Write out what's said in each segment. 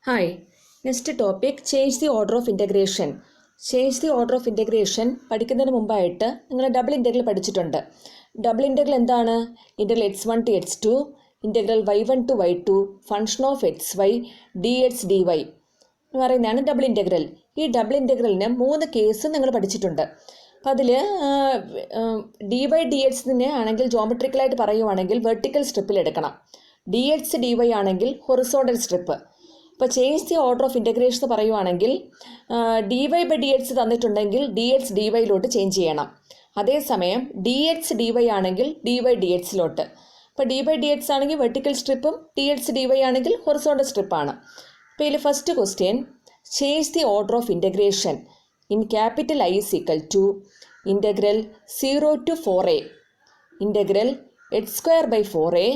Hi, next topic change the order of integration. Change the order of integration പഠിക്കുന്നതിന് മുമ്പായിട്ട് നിങ്ങൾ double integral പഠിച്ചിട്ടുണ്ട്. Double integral എന്താണ്? Integral x1 to x2, integral y1 to y2, function of xy, dx dy എന്ന് പറയുന്നതാണ് double integral. ഈ double ഇൻ്റഗ്രലിന് 3 case നിങ്ങൾ പഠിച്ചിട്ടുണ്ട്. അപ്പം അതിൽ ഡി വൈ ഡി എക്സിനെ ആണെങ്കിൽ ജോമെട്രിക്കലായിട്ട് പറയുവാണെങ്കിൽ വെർട്ടിക്കൽ സ്ട്രിപ്പിൽ എടുക്കണം. ഡി എക്സ് ഡി വൈ ആണെങ്കിൽ ഹൊറിസോണ്ടൽ സ്ട്രിപ്പ്. ഇപ്പോൾ change the order of integration എന്ന് പറയുവാണെങ്കിൽ d y by d x തന്നിട്ടുണ്ടെങ്കിൽ ഡി എക്സ് ഡി വൈയിലോട്ട് ചേഞ്ച് ചെയ്യണം. അതേസമയം ഡി എക്സ് ഡി വൈ ആണെങ്കിൽ ഡി വൈ ഡി എക്സിലോട്ട്. ഇപ്പോൾ ഡി ബൈ ഡി എക്സ് ആണെങ്കിൽ വെർട്ടിക്കൽ സ്ട്രിപ്പും ഡി എക്സ് ഡി വൈ ആണെങ്കിൽ ഹൊറിസോണ്ടൽ സ്ട്രിപ്പാണ്. ഇപ്പോൾ ഇതിൽ first question, change the order of integration in capital I is equal to integral 0 to 4a integral x square by 4a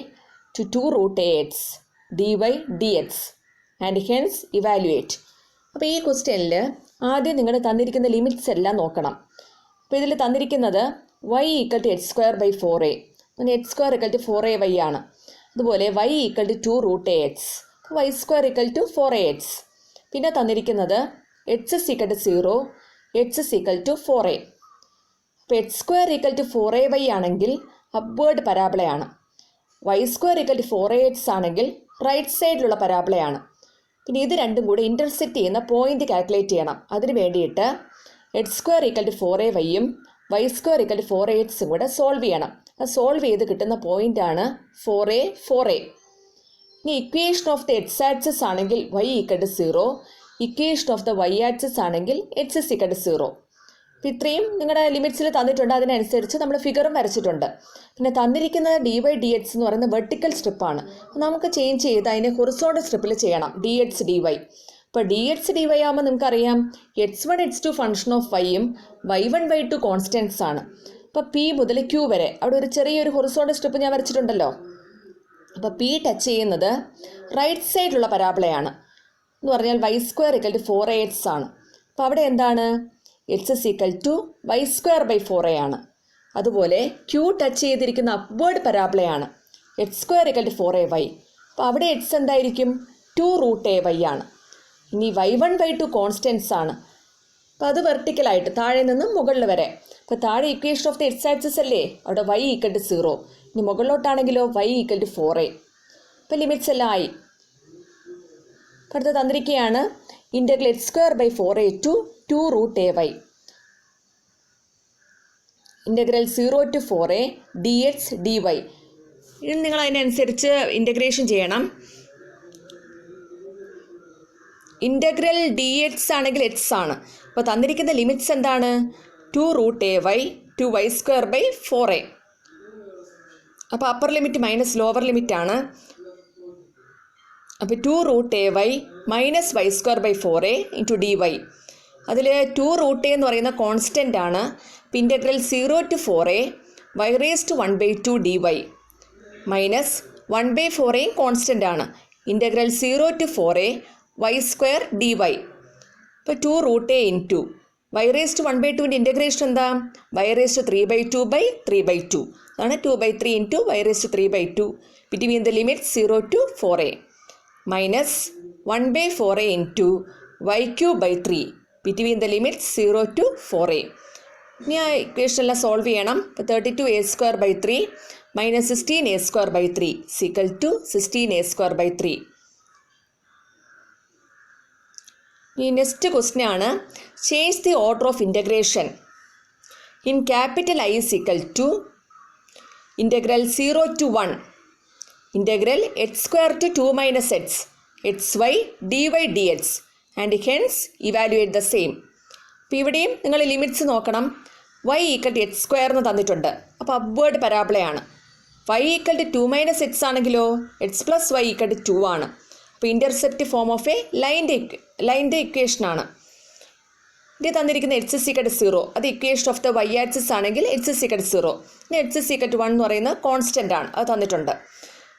to 2 root ax dy dx and hence evaluate. അപ്പോൾ ഈ ക്വസ്റ്റ്യനിൽ ആദ്യം നിങ്ങൾ തന്നിരിക്കുന്ന ലിമിറ്റ്സ് എല്ലാം നോക്കണം. അപ്പോൾ ഇതിൽ തന്നിരിക്കുന്നത് y equal to x square by 4a, x square equal to 4ay ആണ്. അതുപോലെ y equal to 2 root ax, y square equal to 4ax. പിന്നെ തന്നിരിക്കുന്നത് x is equal to 0, x is equal to 4a. അപ്പോൾ x square equal to 4ay ആണെങ്കിൽ upward പരാബിളയാണ്. Y square equal to 4ax ആണെങ്കിൽ right സൈഡിലുള്ള പരാബിളയാണ്. പിന്നെ ഇത് രണ്ടും കൂടി ഇൻ്റർസെക്റ്റ് ചെയ്യുന്ന പോയിന്റ് കാൽക്കുലേറ്റ് ചെയ്യണം. അതിന് വേണ്ടിയിട്ട് എക്സ് സ്ക്വയർ ഈക്വൽ ടു 4ayയും വൈ സ്ക്വയർ ഈക്വൽ ടു 4axും കൂടെ സോൾവ് ചെയ്യണം. അത് സോൾവ് ചെയ്ത് കിട്ടുന്ന പോയിൻ്റാണ് 4a 4a. ഇനി equation of the x axis ആണെങ്കിൽ y equal to 0, equation of the y axis ആണെങ്കിൽ എക്സ് ഇസ് ഈക്വൽ ടു 0. അപ്പോൾ ഇത്രയും നിങ്ങളുടെ ലിമിറ്റ്സിൽ തന്നിട്ടുണ്ട്. അതിനനുസരിച്ച് നമ്മൾ ഫിഗറും വരച്ചിട്ടുണ്ട്. പിന്നെ തന്നിരിക്കുന്നത് ഡി വൈ ഡി എക്സ് എന്ന് പറയുന്ന വെർട്ടിക്കൽ സ്ട്രിപ്പാണ്. അപ്പോൾ നമുക്ക് ചേഞ്ച് ചെയ്ത് അതിനെ ഹൊറിസോണ്ടൽ സ്ട്രിപ്പിൽ ചെയ്യണം, ഡി എക്സ് ഡി വൈ. അപ്പോൾ ഡി എക്സ് ഡി വൈ ആകുമ്പോൾ നിങ്ങൾക്കറിയാം x1 x2 function of വൈയും y1 y2 constants ആണ്. അപ്പോൾ പി മുതൽ ക്യൂ വരെ അവിടെ ഒരു ചെറിയൊരു ഹൊറിസോണ്ടൽ സ്ട്രിപ്പ് ഞാൻ വരച്ചിട്ടുണ്ടല്ലോ. അപ്പോൾ പി ടച്ച് ചെയ്യുന്നത് റൈറ്റ് സൈഡിലുള്ള പരാബിളയാണ് എന്ന് പറഞ്ഞാൽ Y square equal to 4ax ആണ്. അപ്പോൾ അവിടെ എന്താണ്? X is equal to y square by 4a ആണ്. അതുപോലെ ക്യൂ ടച്ച് ചെയ്തിരിക്കുന്ന അപ്വേർഡ് പരാബിളയാണ് x square equal to 4ay. അപ്പോൾ അവിടെ എക്സ് എന്തായിരിക്കും? 2 root ay ആണ്. ഇനി y1 y2 കോൺസ്റ്റൻസ് ആണ്. അപ്പോൾ അത് വെർട്ടിക്കലായിട്ട് താഴെ നിന്നും മുകളിൽ വരെ. അപ്പോൾ താഴെ equation of the X axis അല്ലേ, അവിടെ y ഈക്വൽ ടു 0. ഇനി മുകളിലോട്ടാണെങ്കിലോ y ഈക്വൽ ടു 4a. അപ്പോൾ ലിമിറ്റ്സ് എല്ലാം ആയി. അടുത്ത് തന്നിരിക്കുകയാണ് integral x square by 4a to 2 root ay. Integral 0 to 4a dx dy. ഇനി നിങ്ങൾ അതിനനുസരിച്ച് ഇൻ്റഗ്രേഷൻ ചെയ്യണം. ഇൻ്റഗ്രൽ ഡി എക്സ് ആണെങ്കിൽ എക്സ് ആണ്. അപ്പോൾ തന്നിരിക്കുന്ന ലിമിറ്റ്സ് എന്താണ്? 2 root ay to y square by 4a. അപ്പോൾ upper limit minus lower limit ആണ്. അപ്പോൾ 2 root ay minus y square by 4a into d y. അതിൽ 2 root a എന്ന് പറയുന്ന കോൺസ്റ്റൻ്റ് ആണ്. Integral 0 to 4a y raised to 1/2 dy minus 1/4a constant ആണ്. Integral 0 to 4a y square dy. ഇപ്പോൾ 2 root a into y raised to 1/2ൻ്റെ integration എന്താ? y raised to 3/2 by 3/2 അതാണ് 2/3 into y raised to 3/2 between the limit 0 to 4a minus 1/4a into y cube by 3 between the limit 0 to 4a. ഇനി ആ equation എല്ലാം solve ചെയ്യണം. ഇപ്പോൾ 32a square by 3 minus 16a square by 3 equal to 16a square by 3. ഈ next question ആണ്, change the order of integration in capital I is equal to integral 0 to 1 integral x square to 2 minus x x y d y d x and hence evaluate the same. അപ്പോൾ ഇവിടെയും നിങ്ങൾ limits നോക്കണം. y equal to x square എന്ന് തന്നിട്ടുണ്ട്. അപ്പോൾ upward പരാബിളയാണ്. y equal to 2 minus x ആണെങ്കിലോ x plus y equal to 2 ആണ്. അപ്പോൾ ഇൻ്റർസെപ്റ്റ് ഫോം ഓഫ് എ ലൈൻ്റെ ഇക്വേഷനാണ്. ഇത് തന്നിരിക്കുന്ന എക്സ് ഇസ് ഈക്വൽ ടു 0, അത് equation of the y axis ആണെങ്കിൽ എക്സ് ഇസ് ഈക്വൽ ടു 0. ഇനി എക്സ് ഇസ് ഈക്വൽ ടു 1 എന്ന് പറയുന്ന കോൺസ്റ്റൻ്റ് ആണ്, അത് തന്നിട്ടുണ്ട്.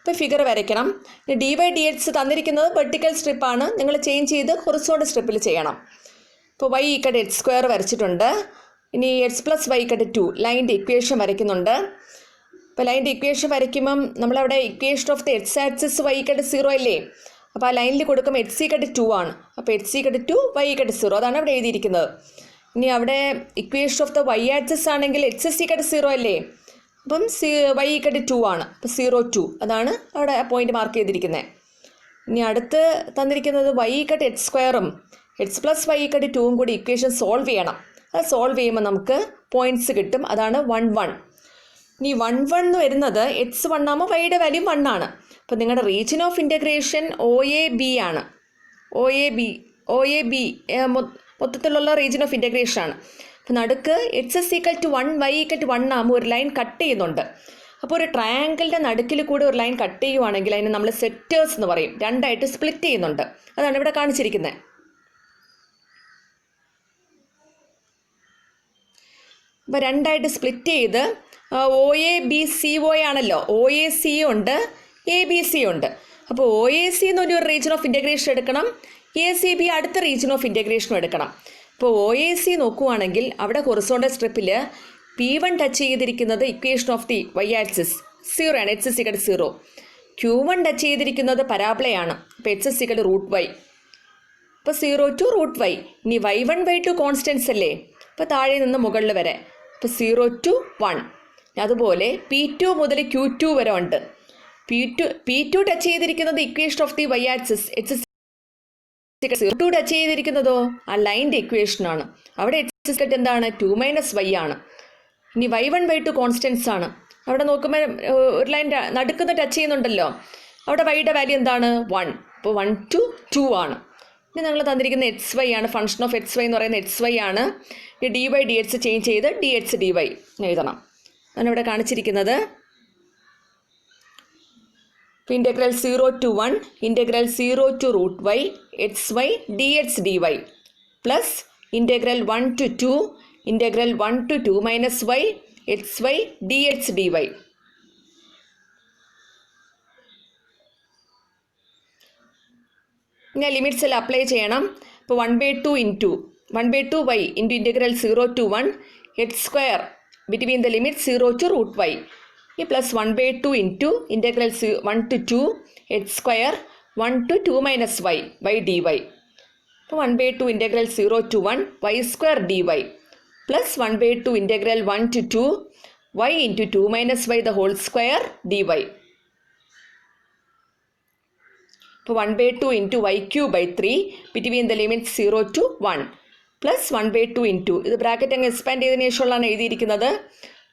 ഇപ്പോൾ ഫിഗർ വരയ്ക്കണം. ഇനി ഡി വൈ ഡി എക്സ് തന്നിരിക്കുന്നത് വെർട്ടിക്കൽ സ്ട്രിപ്പാണ്. നിങ്ങൾ ചേഞ്ച് ചെയ്ത് ഹൊറിസോണ്ടൽ സ്ട്രിപ്പിൽ ചെയ്യണം. ഇപ്പോൾ y equal to x square വരച്ചിട്ടുണ്ട്. ഇനി x plus y equal to 2 ലൈൻ്റെ ഇക്വേഷൻ വരയ്ക്കുന്നുണ്ട്. അപ്പോൾ ലൈൻ്റെ ഇക്വേഷൻ വരയ്ക്കുമ്പം നമ്മളവിടെ equation of the x axis y equal to 0 അല്ലേ. അപ്പോൾ ആ ലൈനിൽ കൊടുക്കുമ്പോൾ എച്ച് ഈക്വൽ ടു 2 ആണ്. അപ്പോൾ h equal to 2 y equal to 0 അതാണ് അവിടെ എഴുതിയിരിക്കുന്നത്. ഇനി അവിടെ equation of the y axis ആണെങ്കിൽ എച്ച് എസ് ഈക്വൽ ടു 0 അല്ലേ, അപ്പം വൈ ഈക്വൽ ടു 2 ആണ്. അപ്പോൾ 0 2 അതാണ് അവിടെ പോയിന്റ് മാർക്ക് ചെയ്തിരിക്കുന്നത്. ഇനി അടുത്ത് തന്നിരിക്കുന്നത് വൈ ഈക്വൽ ടു എച്ച് സ്ക്വയറും h plus y equal to 2 കൂടി ഇക്വേഷൻ സോൾവ് ചെയ്യണം. അത് സോൾവ് ചെയ്യുമ്പോൾ നമുക്ക് പോയിൻറ്റ്സ് കിട്ടും. അതാണ് 1 1. ഇനി 1 1 എന്ന് വരുന്നത് എക്സ് 1 ആകുമ്പോൾ വൈയുടെ വാല്യൂ 1 ആണ്. അപ്പോൾ നിങ്ങളുടെ റീജിയൻ ഓഫ് ഇൻ്റഗ്രേഷൻ OAB ആണ്. OAB മൊത്തത്തിലുള്ള റീജിയൻ ഓഫ് ഇൻ്റഗ്രേഷൻ ആണ്. അപ്പോൾ നടുക്ക് x is equal to 1 y equal to 1 ആകുമ്പോൾ ഒരു ലൈൻ കട്ട് ചെയ്യുന്നുണ്ട്. അപ്പോൾ ഒരു ട്രയാങ്കിളിൻ്റെ നടുക്കിൽ കൂടെ ഒരു ലൈൻ കട്ട് ചെയ്യുവാണെങ്കിൽ അതിന് നമ്മൾ സെറ്റേഴ്സ് എന്ന് പറയും. രണ്ടായിട്ട് സ്പ്ലിറ്റ് ചെയ്യുന്നുണ്ട്. അതാണ് ഇവിടെ കാണിച്ചിരിക്കുന്നത്. അപ്പോൾ രണ്ടായിട്ട് സ്പ്ലിറ്റ് ചെയ്ത് OABCO ആണല്ലോ. OAC ഉണ്ട്, ABC ഉണ്ട്. അപ്പോൾ OAC എന്നൊരു റീജിയൻ ഓഫ് ഇൻ്റഗ്രേഷൻ എടുക്കണം, ACB അടുത്ത റീജിയൻ ഓഫ് ഇൻ്റഗ്രേഷനും എടുക്കണം. ഇപ്പോൾ OAC നോക്കുവാണെങ്കിൽ അവിടെ ഹൊറിസോണ്ടൽ സ്ട്രിപ്പിൽ P1 ടച്ച് ചെയ്തിരിക്കുന്നത് equation of the y axis 0 ആണ്, H S equal 0. Q1 touch ചെയ്തിരിക്കുന്നത് പരാബോളയാണ്. അപ്പോൾ എച്ച് എസ് ഈക്വൽ √y. അപ്പോൾ 0 to √y. ഇനി y1 y2 കോൺസ്റ്റൻസ് അല്ലേ, അപ്പോൾ താഴെ നിന്ന് മുകളിൽ വരെ. അപ്പോൾ 0 to 1. അതുപോലെ P2 മുതൽ Q2 വരെ ഉണ്ട്. P2 ടച്ച് ചെയ്തിരിക്കുന്നത് equation of the y axis H S 2 touch ചെയ്തിരിക്കുന്നതോ ആ ലൈൻ്റെ ഇക്വേഷനാണ്. അവിടെ എച്ച് എസ് എന്താണ് 2 - y ആണ്. ഇനി y1 y2 കോൺസ്റ്റൻസ് ആണ്. അവിടെ നോക്കുമ്പോൾ ഒരു ലൈൻ നടുക്കുന്ന ടച്ച് ചെയ്യുന്നുണ്ടല്ലോ, അവിടെ വൈയുടെ വാല്യൂ എന്താണ് 1. അപ്പോൾ 1 to 2 ആണ്. ഇനി നിങ്ങൾ തന്നിരിക്കുന്ന എക്സ് വൈ ആണ്, ഫംഗ്ഷൻ ഓഫ് എക്സ് വൈ എന്ന് പറയുന്നത് എക്സ് വൈ ആണ്. ഈ d y d x change ചെയ്ത് ഡി എക്സ് ഡി വൈ എഴുതണം. അതാണ് ഇവിടെ കാണിച്ചിരിക്കുന്നത്. Integral 0 to 1 integral 0 to √y x y d x d y plus integral 1 to 2 integral 1 to 2 - y x y d x d y. ഇങ്ങനെ limits എല്ലാം apply ചെയ്യണം. ഇപ്പോൾ 1/2 into 1/2 y into integral 0 to 1 x square between the limit 0 to √y ഈ plus 1/2 into integral 1 to 2 x square 1 to 2 - y y dy. അപ്പോൾ 1/2 integral 0 to 1 y square dy plus 1/2 integral 1 to 2 y into 2 - y the whole square dy. അപ്പോൾ 1/2 into y³ between the limit 0 to 1 plus 1/2 into ഇത് bracket അങ്ങ് expand ചെയ്തതിനു ശേഷമുള്ളതാണ് എഴുതിയിരിക്കുന്നത്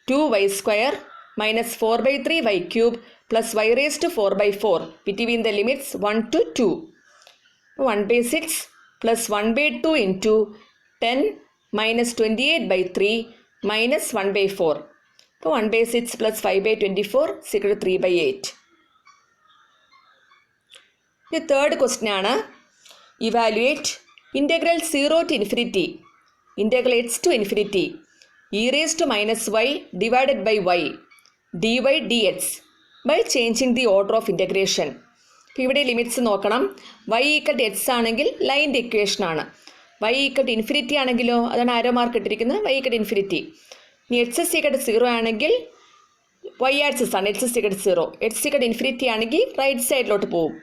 2y square minus 4/3 y³ plus y raised to 4/4 between the limits 1 to 2. 1/6 plus 1/2 into 10 minus 28/3 minus 1/4. അപ്പോൾ 1/6 plus 5/24 = 3/8. ഇനി third question ആണ്. Evaluate integral 0 to infinity integral x to infinity e raised to -y divided by y dy dx by changing the order of integration. അപ്പോൾ ഇവിടെ limits നോക്കണം. y equal to x ആണെങ്കിൽ ലൈൻ്റെ equation ആണ്. y equal to infinity ആണെങ്കിലോ അതാണ് arrow mark ഇട്ടിരിക്കുന്നത് y equal to infinity. ഇനി എച്ച് എസ് ഈക്വൽ ടു 0 ആണെങ്കിൽ y ആക്സിസ് ആണ് H S equal to 0. H equal to infinity ആണെങ്കിൽ റൈറ്റ് സൈഡിലോട്ട് പോകും.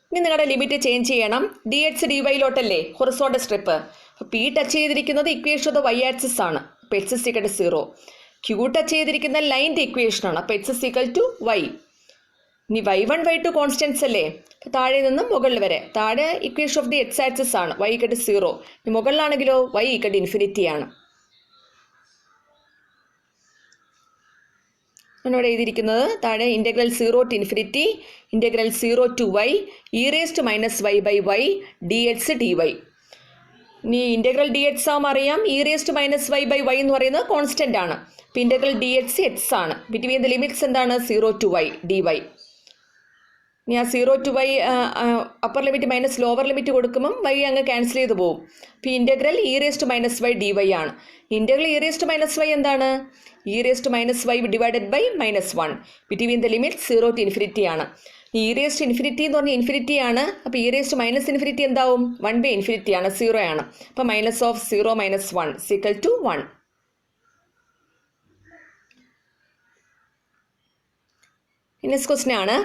ഇനി നിങ്ങളുടെ ലിമിറ്റ് ചേഞ്ച് ചെയ്യണം. ഡി എക്സ് ഡി വൈയിലോട്ടല്ലേ ഹൊറിസോണ്ടൽ സ്ട്രിപ്പ്. അപ്പോൾ പി ടച്ച് ചെയ്തിരിക്കുന്നത് equation of the y axis ആണ്. അപ്പോൾ H S equal to 0. Q touch ചെയ്തിരിക്കുന്ന ലൈൻ്റെ ഇക്വേഷൻ ആണ്. അപ്പോൾ H S equal to y. ഇനി y1 y2 കോൺസ്റ്റൻസ് അല്ലേ, അപ്പോൾ താഴെ നിന്ന് മുകളിൽ വരെ. താഴെ equation of the X axis ആണ് y ഈക്വൽ ടു 0. ഇനി മുകളിലാണെങ്കിലോ y ഈക്വൽ ടു ഇൻഫിനിറ്റി ആണ്. ഇവിടെ എഴുതിയിരിക്കുന്നത് താഴെ integral 0 to infinity integral 0 to y e raised to -y by y dx dy. ഇനി ഇൻ്റഗ്രൽ ഡി എക്സ് ആകുമ്പോൾ അറിയാം e raised to -y by y എന്ന് പറയുന്നത് കോൺസ്റ്റൻ്റ് ആണ്. അപ്പോൾ ഇൻ്റഗ്രൽ ഡി എക്സ് എക്സ് ആണ്. ബിറ്റ്വീൻ ദ ലിമിറ്റ്സ് എന്താണ് 0 to y dy. ഇനി ആ 0 to y upper limit minus lower limit കൊടുക്കുമ്പം y അങ്ങ് ക്യാൻസൽ ചെയ്ത് പോകും. അപ്പോൾ integral e raised to -y dy ആണ്. Integral e raised to -y എന്താണ് e raised to -y divided by -1 between the limit 0 to infinity ആണ്. e raised to infinity എന്ന് പറഞ്ഞാൽ ഇൻഫിനിറ്റി ആണ്. അപ്പോൾ e raised to -ഇൻഫിനിറ്റി എന്താവും 1/∞ ആണ്, 0 ആണ്. അപ്പോൾ -0 - 1 = 1. നെക്സ്റ്റ് ക്വസ്റ്റ്യൻ ആണ്.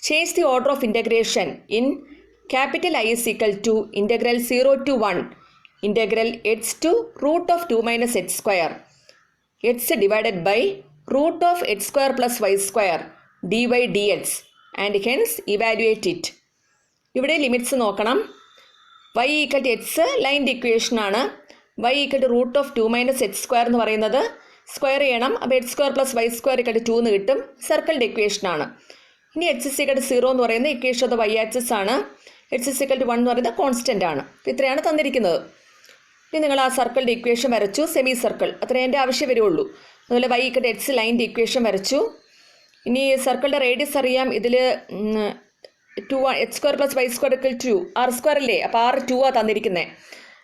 Change the order of integration in capital I is equal to integral 0 to 1 integral x to root of 2 minus x square x divided by root of x square plus y square dy dx and hence evaluate it. ഇവിടെ limits നോക്കണം. y equal to x ലൈൻ്റെ equation ആണ്. y equal to root of 2 minus H square എന്ന് പറയുന്നത് square ചെയ്യണം. അപ്പോൾ H square plus y square equal to 2 എന്ന് കിട്ടും. സർക്കിളിൻ്റെ ഇക്വേഷൻ ആണ്. ഇനി എച്ച് ഇസ് ഈക്വൽ ടു 0 എന്ന് പറയുന്ന ഇക്വേഷൻ ഓഫ് വൈ ആക്സിസ് ആണ്. എച്ച് ഇസ് ഈക്വൽ ടു 1 എന്ന് പറയുന്നത് കോൺസ്റ്റൻ്റ് ആണ്. അപ്പോൾ ഇത്രയാണ് തന്നിരിക്കുന്നത്. ഇനി നിങ്ങൾ ആ സർക്കിളിൻ്റെ ഇക്വേഷൻ വരച്ചു, സെമി സർക്കിൾ, അത്രയും എൻ്റെ ആവശ്യം വരുള്ളൂ. അതുപോലെ y ഈക്വൽ ടു എക്സ് ലൈൻ്റെ ഇക്വേഷൻ വരച്ചു. ഇനി സർക്കിളിൻ്റെ റേഡിയസ് അറിയാം. ഇതിൽ 2 H square plus y square equal to R square അല്ലേ. അപ്പോൾ ആർ 2 ആണ് തന്നിരിക്കുന്നത്.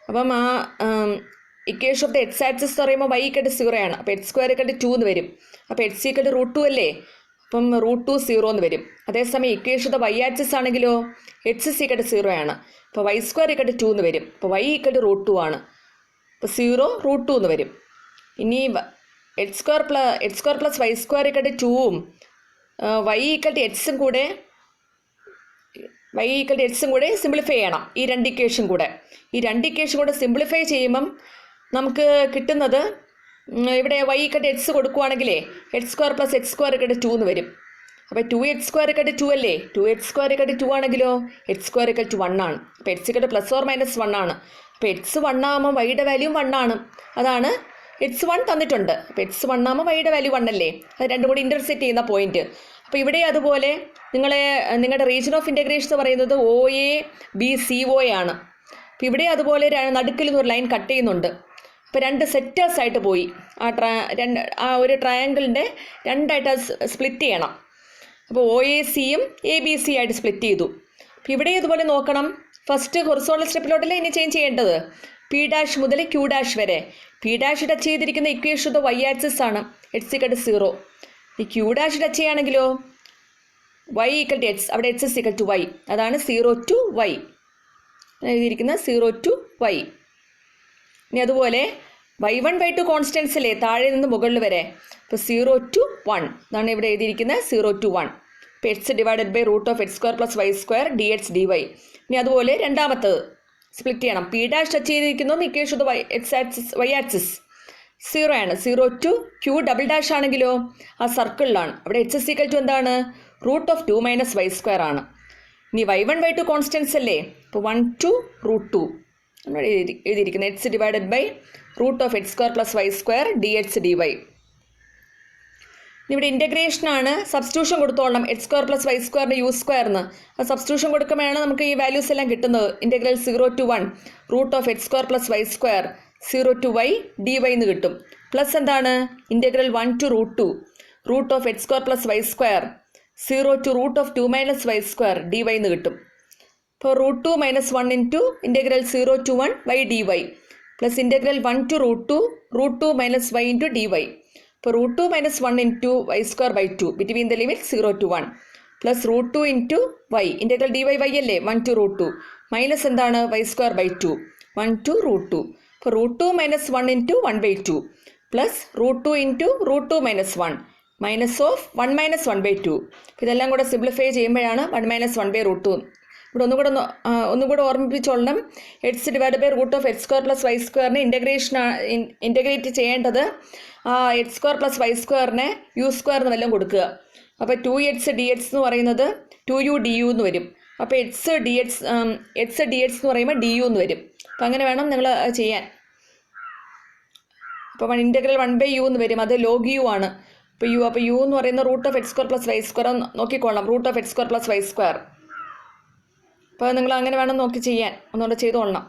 അപ്പം ആ equation of the x axis എന്ന് പറയുമ്പോൾ y ഈക്വൽ ടു 0 ആണ്. അപ്പോൾ എച്ച് സ്ക്വയർ ഈക്വൽ ടു 2 എന്ന് വരും. അപ്പോൾ എച്ച് ഈക്വൽ ടു റൂട്ട് 2 അല്ലേ. അപ്പം റൂട്ട് 2 0 എന്ന് വരും. അതേസമയം ഇക്വേഷൻ ഓഫ് y ആക്സിസ് ആണെങ്കിലോ എച്ച് ഈക്വൽ ടു 0 ആണ്. അപ്പോൾ y സ്ക്വയർ ഈക്വൽ ടു 2 എന്ന് വരും. അപ്പോൾ y ഈക്വൽ ടു റൂട്ട് 2 ആണ്. അപ്പോൾ 0 റൂട്ട് 2 എന്ന് വരും. ഇനി H square plus y square equal to 2ഉം y ഈക്വൽ ടു എക്സും കൂടെ സിംപ്ലിഫൈ ചെയ്യണം. ഈ രണ്ട് ഇക്വേഷൻ കൂടെ സിംപ്ലിഫൈ ചെയ്യുമ്പം നമുക്ക് കിട്ടുന്നത് ഇവിടെ y ഈക്വൽ ടു എക്സ് കൊടുക്കുവാണെങ്കിലേ H square plus x square equal to 2 എന്ന് വരും. അപ്പോൾ 2x സ്ക്വയർ ഈക്വൽ ടു 2 അല്ലേ. 2x സ്ക്വയർ ഈക്വൽ ടു 2 ആണെങ്കിലോ എച്ച് സ്ക്വയർ ഈക്വൽ ടു 1 ആണ്. അപ്പോൾ h equal two plus or minus 1 ആണ്. അപ്പോൾ എക്സ് 1 ആകുമ്പോൾ വൈയുടെ വാല്യൂ 1 ആണ്. അതാണ് എക്സ് 1 തന്നിട്ടുണ്ട്. അപ്പോൾ എക്സ് 1 ആകുമ്പോൾ വൈയുടെ വാല്യൂ 1 അല്ലേ. അത് രണ്ടും കൂടി ഇൻ്റർസെക്റ്റ് ചെയ്യുന്ന പോയിന്റ്. അപ്പോൾ ഇവിടെ അതുപോലെ നിങ്ങളുടെ റീജിയൻ ഓഫ് ഇൻ്റഗ്രേഷൻ എന്ന് പറയുന്നത് OABCO ആണ്. അപ്പോൾ ഇവിടെ അതുപോലെ നടുക്കിൽ നിന്ന് ഒരു ലൈൻ കട്ട് ചെയ്യുന്നുണ്ട്. അപ്പോൾ രണ്ട് സെറ്റേഴ്സ് ആയിട്ട് പോയി. ആ ഒരു ട്രയാങ്കിളിൻ്റെ രണ്ടായിട്ട് സ്പ്ലിറ്റ് ചെയ്യണം. അപ്പോൾ OACയും ABC ആയിട്ട് സ്പ്ലിറ്റ് ചെയ്തു. അപ്പോൾ ഇവിടെ ഇതുപോലെ നോക്കണം. ഫസ്റ്റ് ഹൊറിസോണ്ടൽ സ്റ്റെപ്പിലോട്ടല്ലേ ഇനി ചേഞ്ച് ചെയ്യേണ്ടത്. P' മുതൽ Q' വരെ. P' ടച്ച് ചെയ്തിരിക്കുന്ന ഇക്വേഷൻ ഓഫ് y ആക്സിസ് ആണ്. X equal to 0. ഈ Q' ടച്ച് ചെയ്യുകയാണെങ്കിലോ y ഈക്വൽ ടു എക്സ്, അവിടെ എക്സ് ഈക്വൽ ടു y. അതാണ് 0 to y എഴുതിയിരിക്കുന്നത്. 0 to y. ഇനി അതുപോലെ y1 y2 കോൺസ്റ്റൻസ് അല്ലേ താഴെ നിന്ന് മുകളിൽ വരെ. അപ്പോൾ 0 to 1 അതാണ് ഇവിടെ എഴുതിയിരിക്കുന്നത്. 0 to 1. അപ്പോൾ x divided by root of x square plus y square dx dy. ഇനി അതുപോലെ രണ്ടാമത്തത് സ്പ്ലിറ്റ് ചെയ്യണം. P' ടച്ച് ചെയ്തിരിക്കുന്നു ഇക്വേഷൻ ഓഫ് y ആക്സിസ് 0 ആണ്. 0 to Q" ആണെങ്കിലോ ആ സർക്കിളിലാണ്. അവിടെ എച്ച് ഇസ് ഈക്വൽ ടു എന്താണ് root of 2 minus y square ആണ്. ഇനി y1 y2 കോൺസ്റ്റൻസ് അല്ലേ. അപ്പോൾ 1 to റൂട്ട് 2 എഴുതിയിരിക്കുന്നത്. X divided by root of x square plus y square dx dy. ഇവിടെ ഇൻ്റഗ്രേഷനാണ്. സബ്സ്റ്റിറ്റ്യൂഷൻ കൊടുത്തോളണം. എക്സ് സ്ക്വയർ പ്ലസ് വൈ സ്ക്വയറിൻ്റെ യു സ്ക്വയറിന് ആ സബ്സ്റ്റിറ്റ്യൂഷൻ കൊടുക്കുമ്പോഴാണ് നമുക്ക് ഈ വാല്യൂസ് എല്ലാം കിട്ടുന്നത്. ഇൻ്റഗ്രൽ 0 to 1 root of x square plus y square 0 to y dy എന്ന് കിട്ടും. പ്ലസ് എന്താണ് ഇൻ്റഗ്രൽ 1 to root 2 root of x square plus y square 0 to root of 2 minus y square dy എന്ന് കിട്ടും. അപ്പോൾ root 2 minus 1 into integral 0 to 1 y dy plus integral 1 to root 2 minus y into dy. അപ്പോൾ root 2 minus 1 into y square by 2 between the limit 0 to 1 plus root 2 into y integral dy y അല്ലേ 1 to root 2 minus എന്താണ് y square by 2 1 to root 2. അപ്പോൾ root 2 minus 1 into 1 by 2 plus root 2 into root 2 minus 1 minus of 1 minus 1 by 2. ഇതെല്ലാം കൂടെ simplify ചെയ്യുമ്പോഴാണ് 1 minus 1 by root 2. ഇവിടെ ഒന്നുകൂടെ ഓർമ്മിപ്പിച്ചോളണം. X divide by root of x square plus y സ്ക്വയറിനെ integrate ചെയ്യേണ്ടത് x square plus y സ്ക്വയറിനെ u സ്ക്വയറിന് വല്ലതും കൊടുക്കുക. അപ്പോൾ 2x dx എന്ന് പറയുന്നത് 2u du എന്ന് വരും. അപ്പോൾ എക്സ് ഡി എക്സ് എന്ന് പറയുമ്പോൾ du എന്ന് വരും. അപ്പോൾ അങ്ങനെ വേണം നിങ്ങൾ ചെയ്യാൻ. അപ്പോൾ ഇൻ്റഗ്രൽ 1/u എന്ന് വരും. അത് ലോഗ് യു ആണ്. അപ്പോൾ യു എന്ന് പറയുന്ന root of x square plus y square നോക്കിക്കോളാം. Root of x square plus y square. അപ്പോൾ നിങ്ങൾ അങ്ങനെ വേണം നോക്കി ചെയ്യാൻ. ഒന്നുകൂടെ ചെയ്തുകൊള്ളണം.